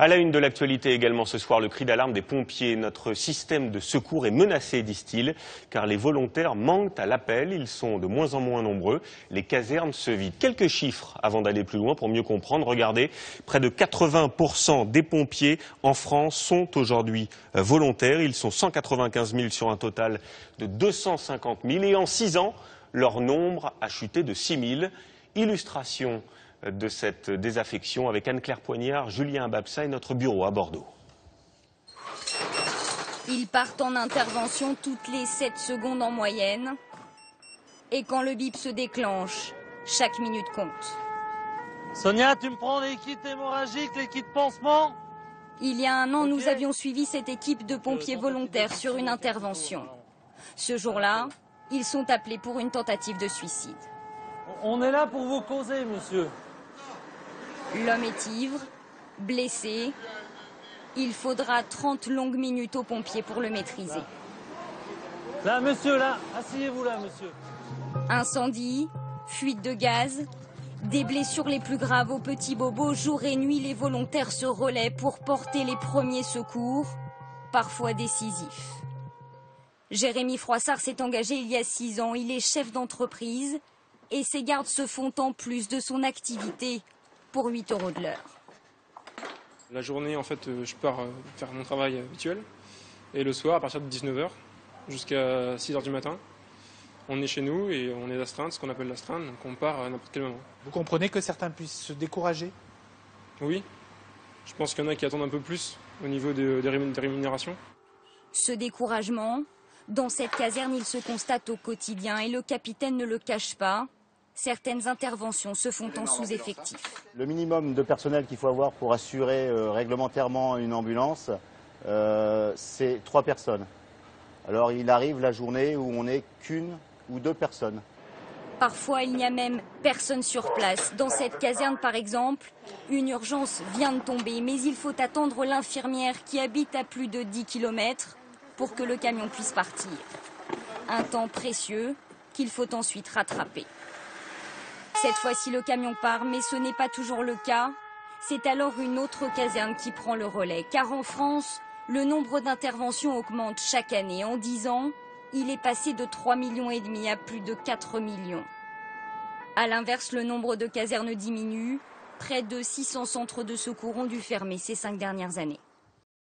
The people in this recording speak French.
À la une de l'actualité également ce soir, le cri d'alarme des pompiers. Notre système de secours est menacé, disent-ils, car les volontaires manquent à l'appel. Ils sont de moins en moins nombreux. Les casernes se vident. Quelques chiffres avant d'aller plus loin pour mieux comprendre. Regardez, près de 80% des pompiers en France sont aujourd'hui volontaires. Ils sont 195 000 sur un total de 250 000. Et en 6 ans, leur nombre a chuté de 6 000. Illustration de cette désaffection avec Anne-Claire Poignard, Julien Babsa et notre bureau à Bordeaux. Ils partent en intervention toutes les 7 secondes en moyenne. Et quand le bip se déclenche, chaque minute compte. Sonia, tu me prends les kits hémorragiques, les kits pansements? Il y a un an, nous avions suivi cette équipe de pompiers volontaires sur une intervention. Ce jour-là, ils sont appelés pour une tentative de suicide. On est là pour vous causer, monsieur. L'homme est ivre, blessé. Il faudra 30 longues minutes aux pompiers pour le maîtriser. Là, monsieur, là. Asseyez-vous là, monsieur. Incendie, fuite de gaz, des blessures les plus graves aux petits bobos. Jour et nuit, les volontaires se relaient pour porter les premiers secours, parfois décisifs. Jérémy Froissart s'est engagé il y a 6 ans. Il est chef d'entreprise et ses gardes se font en plus de son activité pour 8 € de l'heure. La journée, en fait, je pars faire mon travail habituel. Et le soir, à partir de 19 h jusqu'à 6 h du matin, on est chez nous et on est d'astreinte, ce qu'on appelle l'astreinte, donc on part à n'importe quel moment. Vous comprenez que certains puissent se décourager? Oui, je pense qu'il y en a qui attendent un peu plus au niveau des rémunérations. Ce découragement, dans cette caserne, il se constate au quotidien et le capitaine ne le cache pas. Certaines interventions se font en sous-effectif. Le minimum de personnel qu'il faut avoir pour assurer réglementairement une ambulance, c'est 3 personnes. Alors il arrive la journée où on n'est qu'1 ou 2 personnes. Parfois, il n'y a même personne sur place. Dans cette caserne, par exemple, une urgence vient de tomber, mais il faut attendre l'infirmière qui habite à plus de 10 km pour que le camion puisse partir. Un temps précieux qu'il faut ensuite rattraper. Cette fois-ci, le camion part, mais ce n'est pas toujours le cas. C'est alors une autre caserne qui prend le relais. Car en France, le nombre d'interventions augmente chaque année. En 10 ans, il est passé de 3,5 millions à plus de 4 millions. A l'inverse, le nombre de casernes diminue. Près de 600 centres de secours ont dû fermer ces 5 dernières années.